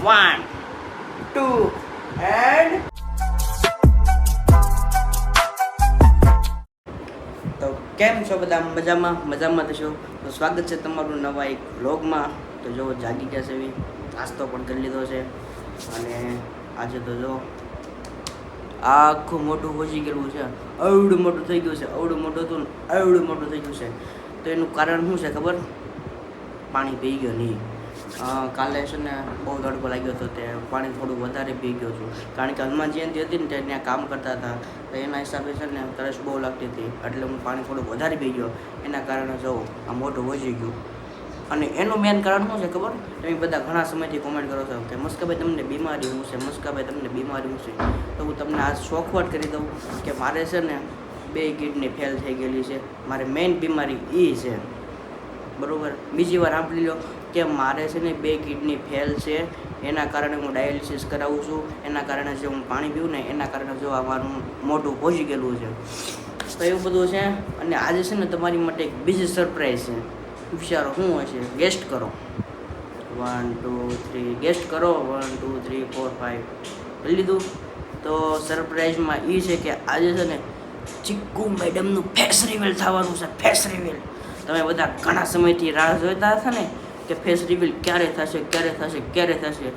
1 2 and તો કેમ છો બધા? મજામાં થશો તો સ્વાગત છે તમારું નવા એક વ્લોગમાં. તો જો જાગી ગયા છે, એવી નાસ્તો પણ કરી લીધો છે અને આજે તો જો આખું મોટું પહોંચી ગયેલું છે. અવડું મોટું થઈ ગયું છે, અવડું મોટું હતું ને અવડું મોટું થઈ ગયું છે. તો એનું કારણ શું છે ખબર? પાણી પી ગયો નહીં. કાલે છે ને બહુ તડકો લાગ્યો હતો, તે પાણી થોડું વધારે પી ગયો છું. કારણ કે હનુમાન જયંતિ હતી ને ત્યાં કામ કરતા હતા, તો એના હિસાબે છે ને તરસ બહુ લાગતી હતી, એટલે હું પાણી થોડું વધારે પી ગયો. એના કારણે જો આ મોટું વધી ગયું. અને એનું મેન કારણ શું છે ખબર? તમે બધા ઘણા સમયથી કોમેન્ટ કરો છો કે મસ્કાભાઈ તમને બીમારી શું છે, મસ્કાભાઈ તમને બીમારી શું છે. તો હું તમને આ શોખવટ કરી દઉં કે મારે છે ને 2 કિડની ફેલ થઈ ગયેલી છે. મારે મેઇન બીમારી એ છે, બરાબર. બીજી વાર સાંભળી લો કે મારે છે ને 2 કિડની ફેલ છે. એના કારણે હું ડાયાલિસિસ કરાવું છું. એના કારણે જે હું પાણી પીવું ને એના કારણે જો આ મારું મોટું પહોંચી ગયેલું છે. તો એવું બધું છે. અને આજે છે ને તમારી માટે એક બીજી સરપ્રાઈઝ છે. વિચારો શું હશે? ગેસ્ટ કરો. 1 2 3 ગેસ્ટ કરો. 1 2 3 4 5 કરી લીધું. તો સરપ્રાઈઝમાં એ છે કે આજે છે ને ચીકુ મેડમનું ફેસ રિવીલ થવાનું છે. ફેસ રિવીલ તમે બધા ઘણા સમયથી રાહ જોતા હતા ને કે ફેસ રિવીલ ક્યારે થશે.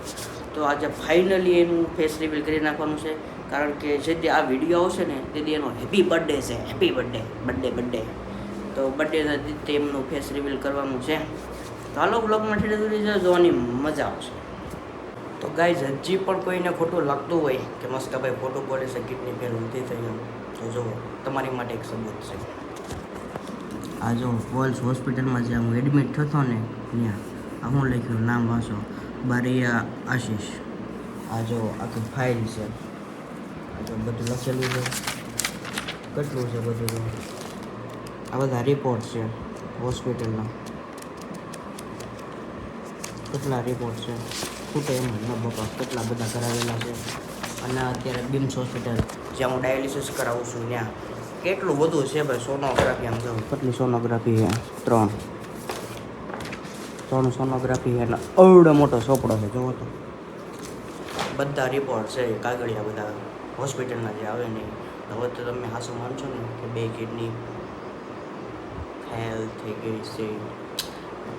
તો આજે ફાઇનલી એનું ફેસ રિવીલ કરી નાખવાનું છે. કારણ કે જે આ વિડીયો આવશે ને તે એનો હેપી બર્થડે છે. હેપી બર્થડે તો બર્થડે તે એમનું ફેસ રિવીલ કરવાનું છે. તો હાલો બ્લોગમાં ઠેડે દૂરી જોવાની મજા આવશે. તો ગાઈઝ, હજી પણ કોઈને ખોટું લાગતું હોય કે મસ્કાભાઈ ખોટું બોલે છે, કિડની ફેલ નથી થઈ એમ, તો જુઓ તમારી માટે એક સબૂત છે. આ જો વોલ્સ હોસ્પિટલમાં જ્યાં હું એડમિટ થતો ને ત્યાં આ હું લખ્યું, નામ વાંચો, બારિયા આશીષ. આ જો આખી ફાઇલ છે, આ જો બધું લખેલું છે. કેટલું છે બધું? આ બધા રિપોર્ટ છે હોસ્પિટલના. કેટલા રિપોર્ટ છે ખૂટે એમ ન બાપા, કેટલા બધા કરાવેલા છે. અને અત્યારે બીમ્સ હોસ્પિટલ જ્યાં હું ડાયાલિસિસ કરાવું છું ત્યાં કેટલું બધું છે ભાઈ. સોનોગ્રાફી આમ જો કેટલી સોનોગ્રાફી છે, 3 સોનોગ્રાફી છે. એટલે અવડો મોટો ચોપડો છે, જોવો તો બધા રિપોર્ટ છે, કાગળિયા બધા હોસ્પિટલના જે આવે નહીં. હવે તો તમે હાસું માનશો ને કે 2 કિડની ફેલ થઈ ગઈ છે.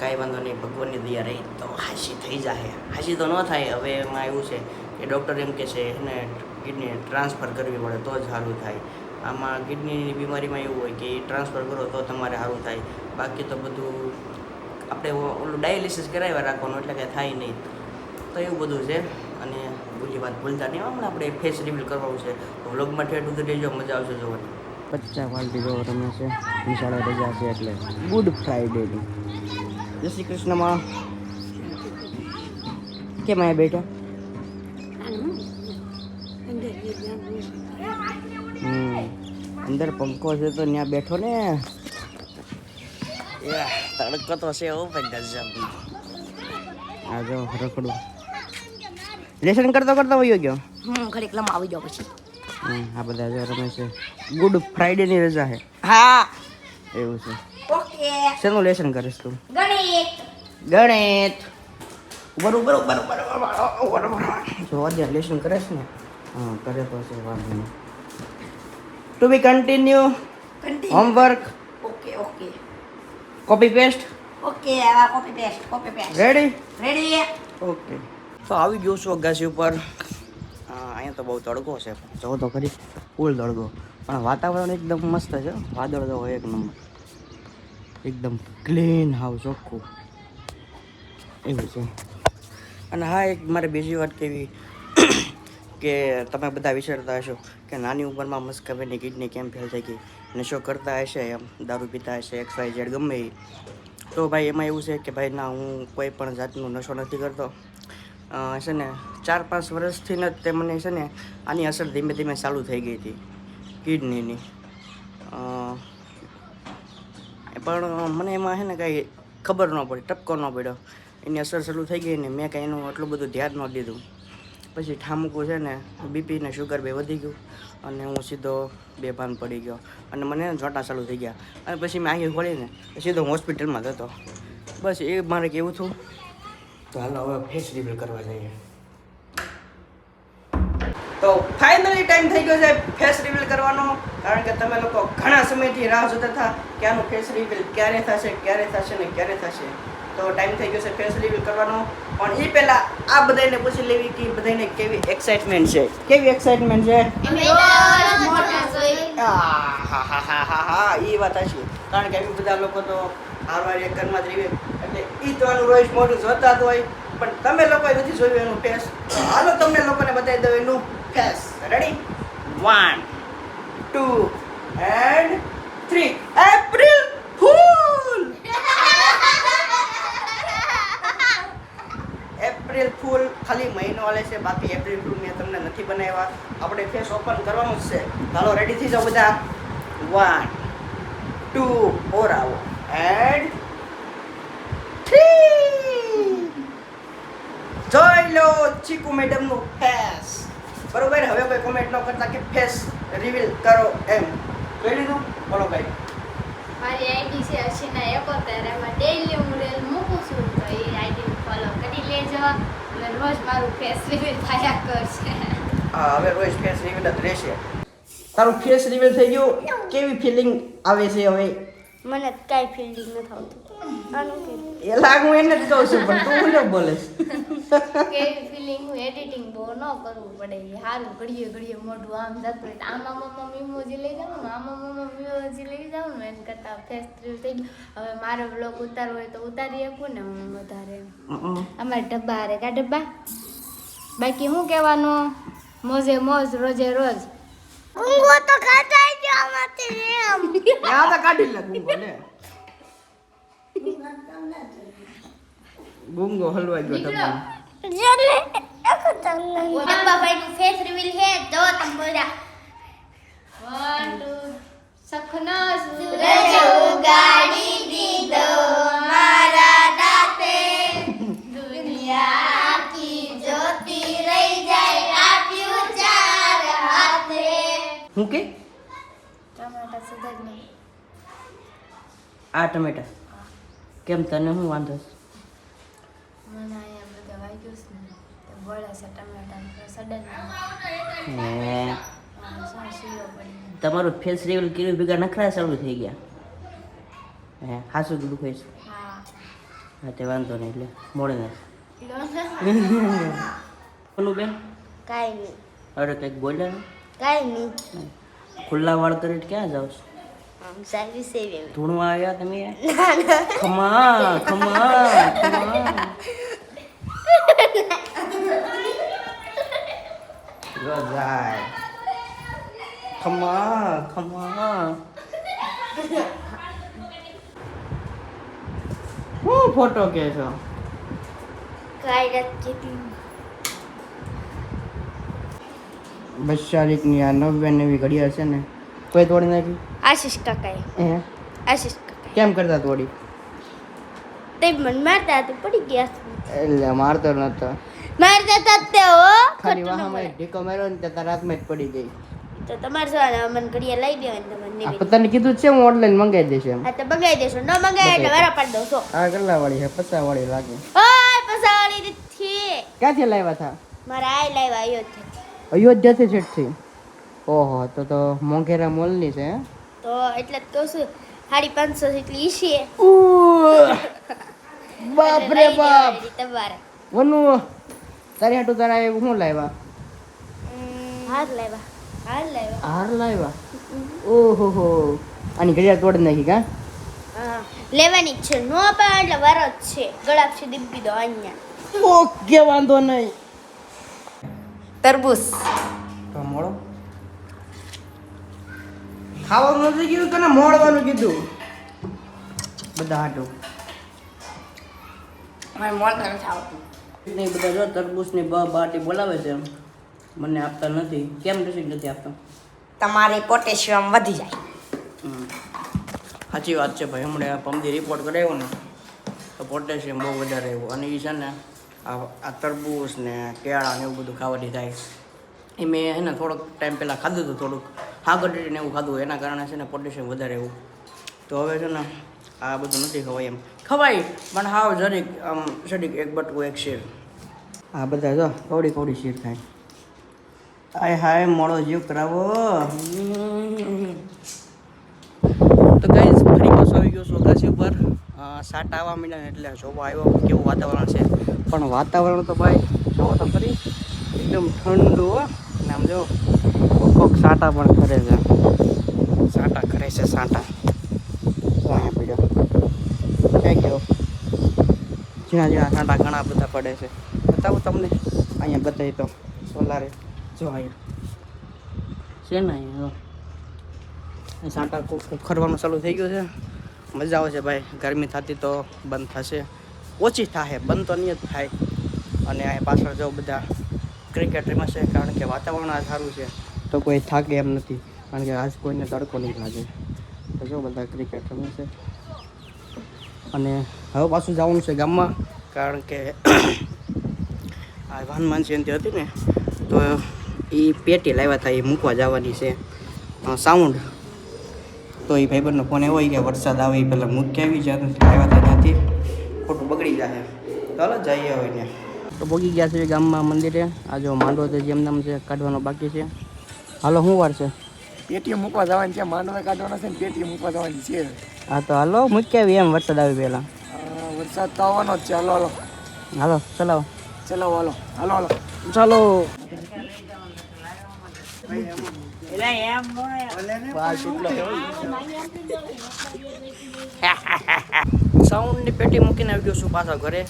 કાંઈ વાંધો નહીં, ભગવાનની દયા રહી તો હાસી થઈ જાય. હાસી તો ન થાય. હવે એમાં એવું છે કે ડૉક્ટર એમ કહે છે એને કિડની ટ્રાન્સફર કરવી પડે તો જ સારું થાય. આમાં કિડનીની બીમારીમાં એવું હોય કે ટ્રાન્સફર કરો તો તમારે સારું થાય. બાકી તો બધું આપણે ઓલું ડાયાલિસિસ કરાવ્યા રાખવાનું, એટલે કાંઈ થાય નહીં. તો એવું બધું છે. અને બીજી વાત ભૂલતા નહીં, હમણાં આપણે ફેસ રિવીલ કરવાનું છે. તો વ્લોગમાં ઠેઠ સુધી રહેજો, મજા આવશે જોવાની. 50 વાલથી જો રમે છે. નિશાળે રજા છે એટલે ગુડ ફ્રાઈડેની. જય શ્રી કૃષ્ણમાં. કેમ આયા બેટા? અંદર પંખો છે તો ત્યાં બેઠો ને. તડકો તો છે હો ભાઈ, ગજબ. આ જો રખડું લેસન કરતો વયો ગયો. ઘડીક લમ આવી જાવ પછી. આ બધા જો રમે છે. ગુડ ફ્રાઈડે ની રજા છે. હા એવું છે. ઓકે. શેનું લેસન કરીશ તું? ગણિત. બરોબર. જો આજે લેસન કરે છે ને? હા, કરે તો છે, વાંધો નહીં. To be continue. Homework. Okay. Copy paste. Okay. Copy paste. Ready. Okay. તો આવી ગયો છું અગાસી ઉપર. અહીંયા તો બહુ તડકો છે, જો તો ખરી ફૂલ તડકો. પણ વાતાવરણ એકદમ મસ્ત છે. વાદળ તો હોય એક નંબર, એકદમ ક્લીન, હાવ ચોખ્ખું એવું છે. અને હા, એક મારે બીજી વાત કહેવી કે તમે બધા વિચારતા હશો કે નાની ઉંમરમાં મસ્કાભાઈની કિડની કેમ ફેલ થઈ ગઈ. નશો કરતા હશે, એમ દારૂ પીતા હશે, XYZ ગમે એ. તો ભાઈ એમાં એવું છે કે ભાઈ ના, હું કોઈ પણ જાતનો નશો નથી કરતો. છે ને 4-5 વર્ષથી ને તે મને છે ને આની અસર ધીમે ધીમે ચાલુ થઈ ગઈ હતી કિડનીની. પણ મને એમાં છે ને કાંઈ ખબર ન પડી, ટપકો ન પડ્યો. એની અસર ચાલુ થઈ ગઈ ને મેં કાંઈ એનું એટલું બધું ધ્યાન ન દીધું. પછી ઠામકું છે ને બીપી ને શુગર બે વધી ગયું અને હું સીધો બેભાન પડી ગયો અને મને જોટા ચાલુ થઈ ગયા. અને પછી મેં આંખી ખોલીને સીધો હોસ્પિટલમાં જતો. બસ એ મારે કેવું હતું. તો હાલો હવે ફેસ રિવીલ કરવા જઈએ. તો ફાઇનલી ટાઈમ થઈ ગયો છે ફેસ રિવીલ કરવાનો, કારણ કે તમે લોકો ઘણા સમયથી રાહ જોતા હતા કે આનું ફેસ રિવીલ ક્યારે થશે ને ક્યારે થશે. તો ટાઈમ થઈ ગયો છે ફેસ રિવીલ કરવાનો. પણ એ પહેલા આ બધાને પૂછી લેવી કે બધાને કેવી એક્સાઇટમેન્ટ છે. કેવી એક્સાઇટમેન્ટ છે? હા એ વાત હશે, કારણ કે એવી બધા લોકો તો હારવાર એક ઘરમાં જ રહીએ એટલે એ તો આનું રોજ મોઢું જોતા જ હોય, પણ તમે લોકોએ નથી જોયું એનું ફેસ. હાલો તમને લોકોને બતાવી દઉં એનું face. Ready? 1 2 and 3. April fool! April fool ખાલી મહિનો હાલે છે, બાકી એપ્રિલ ફૂલ મેં તમને નથી બનાવ્યા. આપણે ફેસ ઓપન કરવાનું જ છે. ચાલો રેડી થઈ જાઓ બધા. 1 2 ઓર આવો એન્ડ 3. જોઈ લો ચીકુ મેડમ નું ફેસ. બરોબર, હવે કોઈ કોમેન્ટ ન કરતા કે ફેસ રિવીલ કરો એમ. જોઈ લીધું? બોલો ભાઈ. મારી આઈડી છે અશિના 71, એમાં ડેઈલી હું રીલ મૂકું છું, તો એ આઈડી ફોલો કરી લેજો અને રોજ મારું ફેસ રિવીલ થયા કરશે. હા, હવે રોજ ફેસ રિવીલ જ રહેશે. તારું ફેસ રિવીલ થઈ ગયું, કેવી ફિલિંગ આવે છે હવે? મને કાંઈ ફિલ્ડિંગ નથી આવતું. આનું એ લાગુ એને જ કહું છું, પણ તું ન બોલે. કેવી ફિલિંગ હું એડિટિંગ બહુ ન કરવું પડે. સારું ઘડીએ ઘડીએ મોઢું આમ જતું હોય તો આમાં મમ્મા મીમોજી લઈ જાઉં ને, આમાં મમ્મા મીમોજી લઈ જાઉં ને, એમ કરતાં ફેસ રિવીલ થઈ ગયું. હવે મારો બ્લોગ ઉતારવો હોય તો ઉતારી શકું ને હું વધારે. અમારા ડબ્બા હારે કા ડબ્બા. બાકી શું કહેવાનું? મોજે મોજ રોજે રોજ. ઊંઘો તો ખાતા જ આમાંથી એમ. યા તો કાઢી લે ગુંગો લે. ગુંગો હલવાઈ ગયો તમને. ડબ્બા ભાઈનું ફેસ રિવીલ હે તો તમે બોલ્યા 1 2 સખનો સૂરજ ઉગાડી દીધો મારા દાતે, દુનિયા આખી જોતી રહી જાય આપ્યું ચાર હાથે. હું કે ટમાટા સુધારી આ ટમેટા કેમ, તને શું વાંધો છે? મને અહીંયા બધા વાગ્યું છે ને તે બળે છે ટમાટા સડન હે, શીરો પડી. તમારું ફેસ રિવીલ કર્યું ભેગા નખરા ચાલુ થઈ ગયા. હે, હાસું દુખે છે? હા હા, તે વાંધો નહીં, એટલે મોડે ને બોલું બેન. કાંઈ નહીં, અરે કંઈક બોલ્યા ને, કાંઈ નહીં. ખુલ્લા વાળ કરીને ક્યાં જાવ છો? આમ સારી સેવી ધૂણવા આવ્યા તમે? ખમા ખમા ખમા. જાય ખમા ખમા. હું ફોટો કે છો? કાંઈ નથી કીધું. બચ્ચારીકની આ 99 ઘડિયાળ છે ને, કોઈ તોડી નાખી? આશીષ કાકાએ. હે, આશીષ કાકા કેમ કરતા તોડી? તે મને મારતા તો પડી ગયા. એટલે મારતો નતો, મારતા તો તે હો ખાલી વાહમાં એક ઢીકો માર્યો ને ત્યાં રાતમાં જ પડી ગઈ. તો તમારે શું મને ઘડિયા લઈ દેવાની તમને આ નહીં. તને કીધું છે હું ઓનલાઈન મંગાવી દઈશ એમ. હા તો મંગાવી દેશો, ન મંગાવી એટલે વારા પાડી દઉં. આ કેટલા વાળી છે? 50 વાળી લાગે. ઓય પસાળી નથી. ક્યાંથી લાવ્યા હતા? મારા આઈ લાવ્યા અયોધ્યા. અયોધ્યાથી છેટથી? ઓહો, તો મોંઘેરા મોલની છે. હે? તો એટલે જ કહું છું 550 એટલી છે. બાપ રે બાપ. તમારે વનુ તારી હાટુ તારા એવું શું લાવ્યા? હાર લાવ્યા. હાર લાવ્યા. હાર લાવ્યા? ઓહો હો, આની ઘડિયાળ તોડી નાખી કા? હા લેવાની જ છે. નો પાડ એટલે વારો જ છે. ગળાપ છે દીપી દો અહીંયા. ઓકે, વાંધો નહીં. તરબૂચ. તો મોળો ખાવાનું નથી કીધું તને, મોળવાનું કીધું. બધા હાટું મને મળતા નથી આવતું. નહીં બધા જો તરબૂચની બાટી બોલાવે છે, મને આપતા નથી. કેમ નથી આપતા? તમારે પોટેશિયમ વધી જાય. સાચી વાત છે ભાઈ. હમણાં પમદી રિપોર્ટ કરાવ્યો ને તો પોટેશિયમ બહુ વધારે આવ્યું. અને એ છે ને આ તરબૂચ ને કેળા ને એવું બધું ખાવાથી થાય. એ મેં એને થોડોક ટાઈમ પહેલાં ખાધું હતું, થોડુંક હાગડી ને એવું ખાધું, એના કારણે છે ને પોટેશિયમ વધારે એવું. તો હવે છે ને આ બધું નથી ખવાય એમ. ખવાય પણ હાવ જરીક આમ સડીક એક બટકું એક શેર. આ બધા જો થોડી થોડી શેર ખાય. હાય હાય મોડો જીવ કરાવો. તો ગાઈઝ ફરી પાછો આવી ગયો છું અગાસી ઉપર. સાટા આવવા માંડ્યા એટલે જોવા આવ્યો કેવું વાતાવરણ છે. પણ વાતાવરણ તો ભાઈ જોવો તો ખરી એકદમ ઠંડુ હો. ને આમ જો કોક સાટા પણ ખરે છે. સાટા ખરે છે સાટા. તો અહીંયા પડ્યો ક્યાં ગયો? ઝીણા ઝીણા સાટા ઘણા બધા પડે છે. બતાવું તમને અહીંયા બતાવી તો સોલારે જો અહીંયા છે ને અહીંયા સાંટા ખરવાનું ચાલુ થઈ ગયું છે. મજા આવે છે ભાઈ. ગરમી થતી તો બંધ થશે, ઓછી થાય, બંધ તો નહીં જ થાય. અને અહીંયા પાછળ જો બધા ક્રિકેટ રમે છે કારણ કે વાતાવરણ આ સારું છે તો કોઈ થાકે એમ નથી. કારણ કે આજ કોઈને તડકો નહીં લાગે તો જો બધા ક્રિકેટ રમે છે. અને હવે પાછું જવાનું છે ગામમાં કારણ કે આ હનુમાન જયંતિ હતી ને તો એ પેટી લાવ્યા હતા, એ મૂકવા જવાની છે સાઉન્ડ. તો એ ભાઈબંધનો ફોન એવો કે વરસાદ આવે એ પહેલાં મૂકી આવી જાય, આવ્યા હતા ત્યાંથી ખોટું બગડી જાય. ચાલો જઈએ હવે ને. તો પહોંચી ગયા છે ગામમાં મંદિરે. આ જો માંડવો તો જેમ નામ છે કાઢવાનો બાકી છે. હાલો શું વાર છે? પેટીએ મૂકવા જવાની છે, માંડવા કાઢવાના છે ને પેટીએ મૂકવા જવાની છે. હા તો હાલો મૂકી આવી એમ વરસાદ આવે પહેલાં. વરસાદ તો આવવાનો જ છે. હાલો હાલો હાલો ચલાવો ચલાવો હાલો હાલો હાલો ચાલો. સાઉન્ડની પેટી મૂકીને આવી ગયો છું પાછા ઘરે.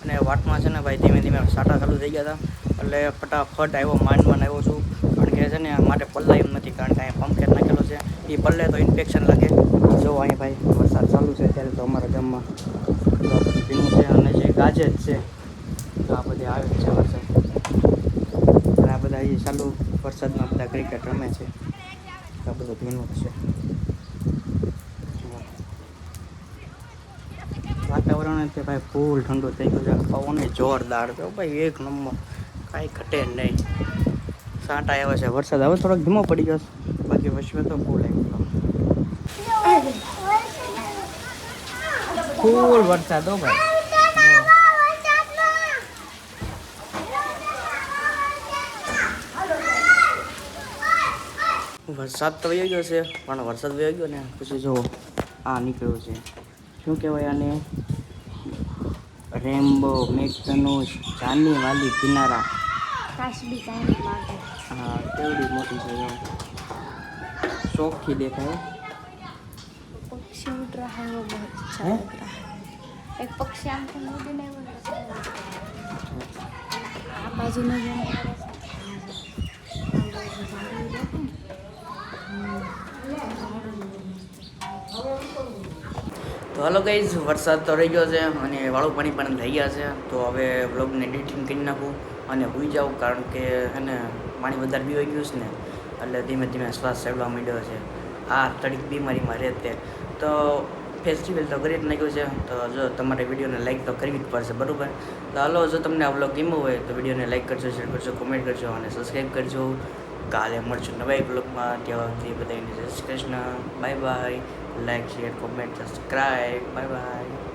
અને વાટમાં છે ને ભાઈ ધીમે ધીમે સાટા ચાલુ થઈ ગયા હતા એટલે ફટાફટ આવ્યો માંડમાં આવ્યો છું. કારણ કે છે ને માટે પલ્લા એમ નથી કારણ કે અહીંયા પંપ નાખેલો છે, એ પલ્લે તો ઇન્ફેક્શન લાગે. જો અહીંયા ભાઈ વરસાદ ચાલુ છે ત્યારે તો અમારા ગામમાં ભીનું છે અને જે ગાજે જ છે તો આ બધી આવે છે વરસાદ. અને આ બધા એ ચાલુ વરસાદમાં બધા ક્રિકેટ રમે છે. આ બધું ભીનું જ છે. વાતાવરણ તે ભાઈ ફૂલ ઠંડુ થઈ ગયું છે. પવન જોરદાર છે ભાઈ, એક નંબર, કાંઈ ઘટે નહીં. સાંટા આવે છે. વરસાદ હવે થોડોક ધીમો પડી ગયો, બાકી વચ્ચે તો ફૂલ આવી ગયો. ફૂલ વરસાદ હો ભાઈ. વરસાદ તો વહી ગયો છે પણ વરસાદ વહી ગયો ને પછી જો આ નીકળ્યું છે, શું કહેવાય આને, રેમ્બો મેઘધનુષ ચાંદની વાલી કિનારા. હા કેવડી મોટી છે, ચોખ્ખી દેખાય. पक्षी उड़ रहा है, वो बहुत अच्छा हैं? लग रहा है. एक पक्षी आम को उड़ने वाला आ बाजू में તો હાલો ગાઈઝ, વરસાદ તો રહી ગયો છે અને વાળું પાણી પણ થઈ ગયા છે. તો હવે વ્લોગને એડિટિંગ કરી નાખું અને સૂઈ જાઉં કારણ કે એને પાણી વધારે પીવાઈ ગયું છે ને એટલે ધીમે ધીમે શ્વાસ ચડવા માંડ્યો છે. આ તડીક બીમારીમાં રહેતે તો ફેસ્ટિવલ તો કરી જ નાખ્યું છે. તો જો તમારે વિડીયોને લાઈક તો કરવી જ પડશે, બરાબર? તો હાલો, જો તમને આ વ્લોગ ગમ્યો હોય તો વિડીયોને લાઈક કરજો, શેર કરજો, કોમેન્ટ કરજો અને સબસ્ક્રાઈબ કરજો. કાલે મળશું નવા એક વ્લોગમાં. ત્યાં સુધી બધાને જય Shri Krishna. Bye bye. Like, share, comment, subscribe. Bye bye.